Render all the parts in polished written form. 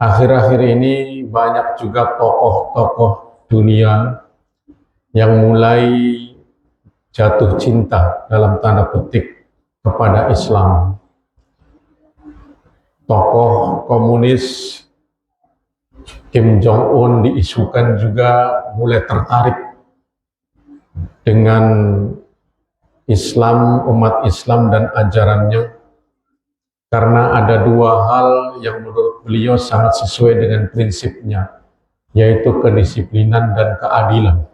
Akhir-akhir ini banyak juga tokoh-tokoh dunia yang mulai jatuh cinta dalam tanda petik kepada Islam. Tokoh komunis Kim Jong-un diisukan juga mulai tertarik dengan Islam, umat Islam dan ajarannya, karena ada dua hal yang menurut beliau sangat sesuai dengan prinsipnya, yaitu kedisiplinan dan keadilan.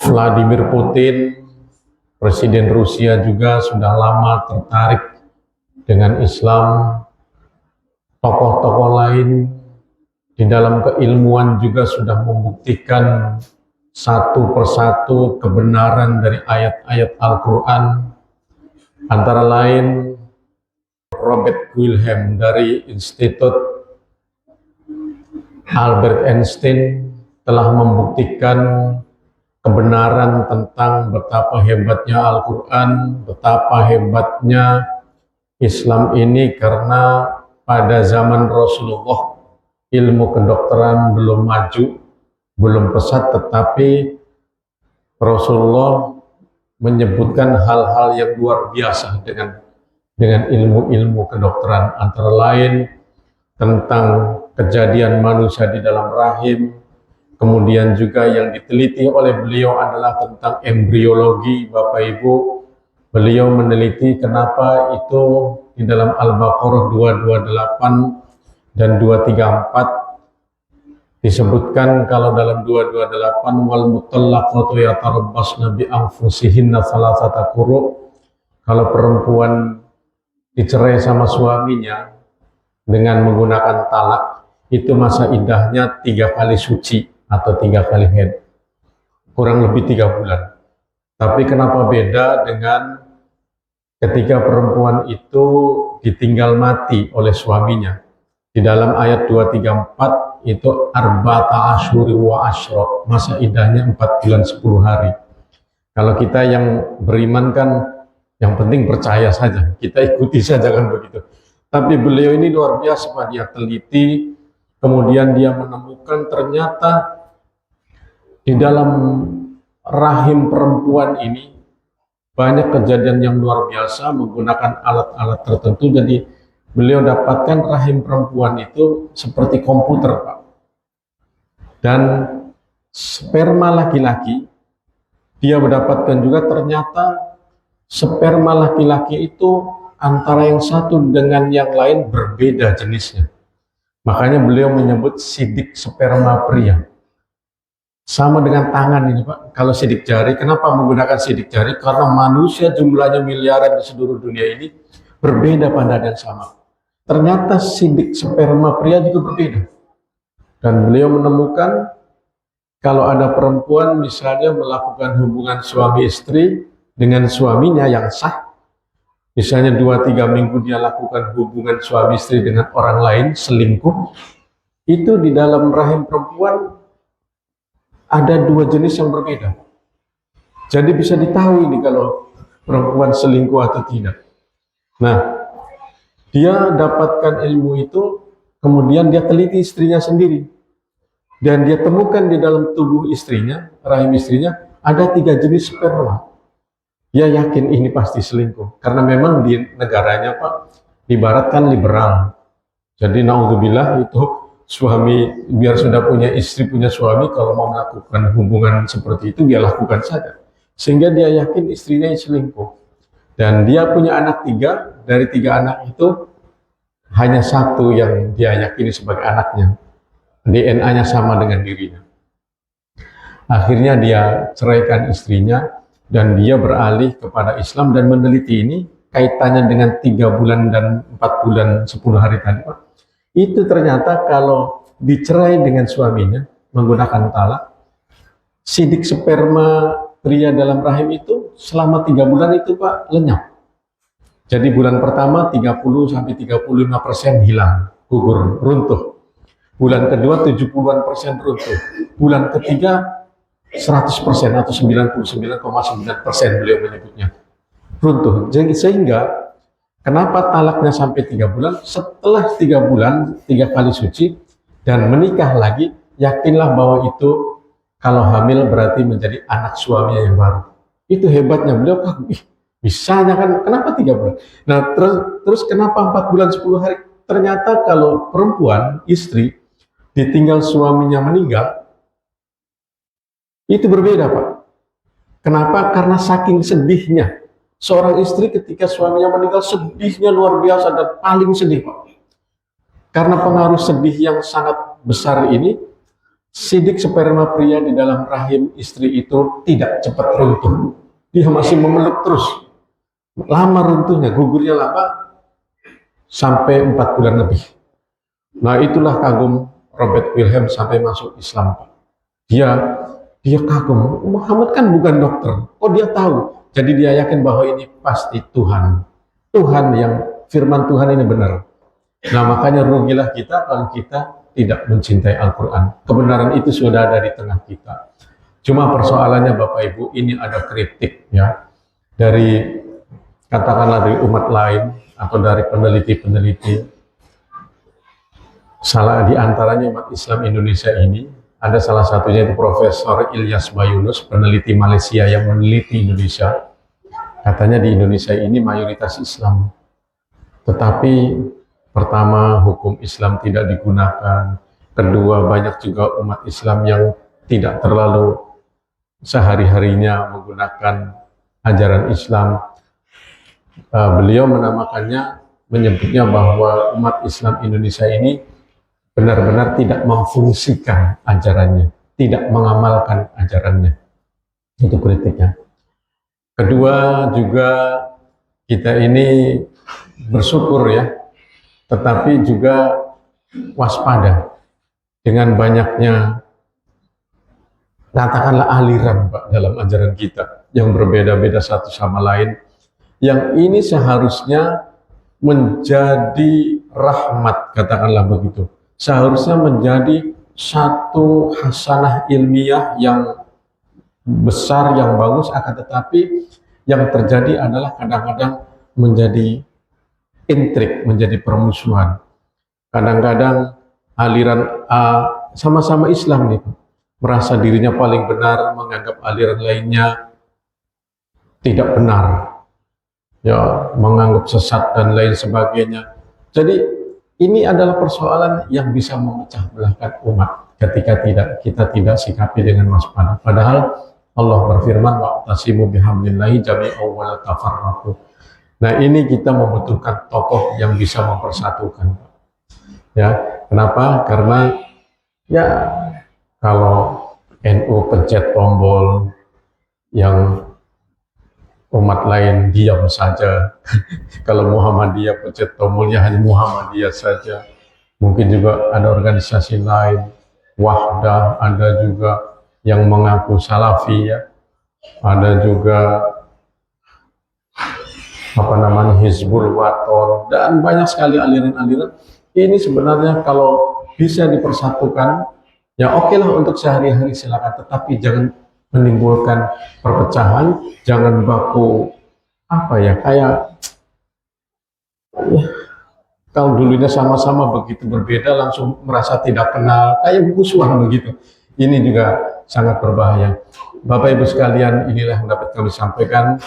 Vladimir Putin, Presiden Rusia, juga sudah lama tertarik dengan Islam. Tokoh-tokoh lain di dalam keilmuan juga sudah membuktikan satu persatu kebenaran dari ayat-ayat Al-Quran. Antara lain Robert Wilhelm dari Institut Albert Einstein telah membuktikan kebenaran tentang betapa hebatnya Al-Quran, betapa hebatnya Islam ini, karena pada zaman Rasulullah ilmu kedokteran belum maju, belum pesat, tetapi Rasulullah menyebutkan hal-hal yang luar biasa dengan ilmu-ilmu kedokteran, antara lain tentang kejadian manusia di dalam rahim. Kemudian juga yang diteliti oleh beliau adalah tentang embriologi. Bapak Ibu, beliau meneliti kenapa itu di dalam Al-Baqarah 228 dan 234 disebutkan kalau dalam 228 wal mutallaqatu yatarabbasna bi anfusihinna thalathata quru', kalau perempuan dicerai sama suaminya dengan menggunakan talak, itu masa iddahnya 3 kali suci atau 3 kali haid, kurang lebih 3 bulan. Tapi kenapa beda dengan ketika perempuan itu ditinggal mati oleh suaminya? Di dalam ayat 234 itu arba'ata asyhuri wa asyra, masa iddahnya 4 bulan 10 hari. Kalau kita yang beriman kan yang penting percaya saja, kita ikuti saja kan begitu. Tapi beliau ini luar biasa, Pak. Dia teliti, kemudian dia menemukan ternyata di dalam rahim perempuan ini banyak kejadian yang luar biasa menggunakan alat-alat tertentu. Jadi beliau dapatkan rahim perempuan itu seperti komputer, Pak. Dan sperma laki-laki, dia mendapatkan juga ternyata sperma laki-laki itu antara yang satu dengan yang lain berbeda jenisnya. Makanya beliau menyebut sidik sperma pria. Sama dengan tangan ini, Pak. Kalau sidik jari, kenapa menggunakan sidik jari? Karena manusia jumlahnya miliaran di seluruh dunia ini berbeda pada dan sama. Ternyata sidik sperma pria juga berbeda. Dan beliau menemukan kalau ada perempuan misalnya melakukan hubungan suami istri dengan suaminya yang sah, misalnya 2-3 minggu dia lakukan hubungan suami istri dengan orang lain, selingkuh, itu di dalam rahim perempuan ada 2 jenis yang berbeda. Jadi bisa ditahu ini kalau perempuan selingkuh atau tidak. Nah, dia dapatkan ilmu itu, kemudian dia teliti istrinya sendiri. Dan dia temukan di dalam tubuh istrinya, rahim istrinya, ada 3 jenis sperma. Dia yakin ini pasti selingkuh, karena memang di negaranya, Pak, di barat kan liberal. Jadi naudzubillah, itu suami biar sudah punya istri, punya suami, kalau mau melakukan hubungan seperti itu dia lakukan saja, sehingga dia yakin istrinya selingkuh. Dan dia punya anak 3, dari 3 anak itu hanya 1 yang dia yakini sebagai anaknya, DNA-nya sama dengan dirinya. Akhirnya dia ceraikan istrinya dan dia beralih kepada Islam dan meneliti ini kaitannya dengan 3 bulan dan 4 bulan 10 hari tadi, Pak. Itu ternyata kalau dicerai dengan suaminya menggunakan talak, sidik sperma pria dalam rahim itu selama 3 bulan itu, Pak, lenyap. Jadi bulan pertama 30-35% hilang, gugur, runtuh. Bulan kedua 70% runtuh. Bulan ketiga 100% atau 99,9% beliau menyebutnya runtuh. Jadi sehingga Kenapa talaknya sampai 3 bulan? Setelah 3 bulan, 3 kali suci, dan menikah lagi, yakinlah bahwa itu kalau hamil berarti menjadi anak suaminya yang baru. Itu hebatnya beliau kan, bisanya kan, kenapa 3 bulan? Nah terus kenapa 4 bulan 10 hari? Ternyata kalau perempuan, istri, ditinggal suaminya meninggal, itu berbeda Pak. Kenapa? Karena saking sedihnya. Seorang istri ketika suaminya meninggal sedihnya luar biasa dan paling sedih Pak. Karena pengaruh sedih yang sangat besar ini, sidik sperma pria di dalam rahim istri itu tidak cepat runtuh. Dia masih memeluk terus. Lama runtuhnya, gugurnya lama, sampai 4 bulan lebih. Nah itulah kagum Robert Wilhelm sampai masuk Islam Pak. Dia kagum, Muhammad kan bukan dokter, kok dia tahu? Jadi dia yakin bahwa ini pasti Tuhan. Tuhan yang, firman Tuhan ini benar. Nah makanya rugilah kita kalau kita tidak mencintai Al-Quran. Kebenaran itu sudah ada di tengah kita. Cuma persoalannya Bapak Ibu, ini ada kritik ya. Dari, katakanlah dari umat lain, atau dari peneliti-peneliti. Salah di antaranya umat Islam Indonesia ini, ada salah satunya itu Profesor Ilyas Bayunus, peneliti Malaysia yang meneliti Indonesia. Katanya di Indonesia ini mayoritas Islam. Tetapi pertama, hukum Islam tidak digunakan. Kedua, banyak juga umat Islam yang tidak terlalu sehari-harinya menggunakan ajaran Islam. Beliau menamakannya, menyebutnya bahwa umat Islam Indonesia ini benar-benar tidak memfungsikan ajarannya, tidak mengamalkan ajarannya. Itu kritiknya. Kedua juga, kita ini bersyukur ya, tetapi juga waspada dengan banyaknya, katakanlah aliran Pak, dalam ajaran kita yang berbeda-beda satu sama lain, yang ini seharusnya menjadi rahmat, katakanlah begitu. Seharusnya menjadi satu hasanah ilmiah yang besar, yang bagus, akan tetapi yang terjadi adalah kadang-kadang menjadi intrik, menjadi permusuhan. Kadang-kadang aliran A sama-sama Islam nih, merasa dirinya paling benar, menganggap aliran lainnya tidak benar, ya, menganggap sesat dan lain sebagainya. Jadi ini adalah persoalan yang bisa memecah belahkan umat ketika kita tidak sikapi dengan waspada. Padahal Allah berfirman, wa'tasimu bihablillahi jami'an wa la tafarraqu. Nah ini kita membutuhkan tokoh yang bisa mempersatukan. Ya, kenapa? Karena ya kalau NU pencet tombol, yang umat lain diam saja. Kalau Muhammadiyah pencet tombolnya hanya Muhammadiyah saja. Mungkin juga ada organisasi lain, Wahdah, ada juga yang mengaku Salafi ya. Ada juga Hizbul Waton, dan banyak sekali aliran-aliran. Ini sebenarnya kalau bisa dipersatukan, ya oke lah untuk sehari-hari silakan, tetapi jangan menimbulkan perpecahan, jangan baku kayak kalau dulunya sama-sama begitu berbeda langsung merasa tidak kenal, kayak musuhan begitu. Ini juga sangat berbahaya. Bapak Ibu sekalian, inilah yang dapat kami sampaikan,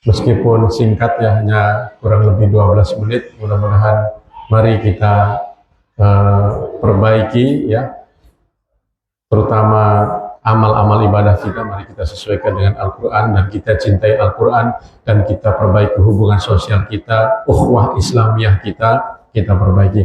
meskipun singkat ya, hanya kurang lebih 12 menit. Mudah-mudahan mari kita perbaiki ya, terutama amal-amal ibadah kita, mari kita sesuaikan dengan Al-Quran, dan kita cintai Al-Quran, dan kita perbaiki hubungan sosial kita, ukhuwah Islamiyah kita perbaiki.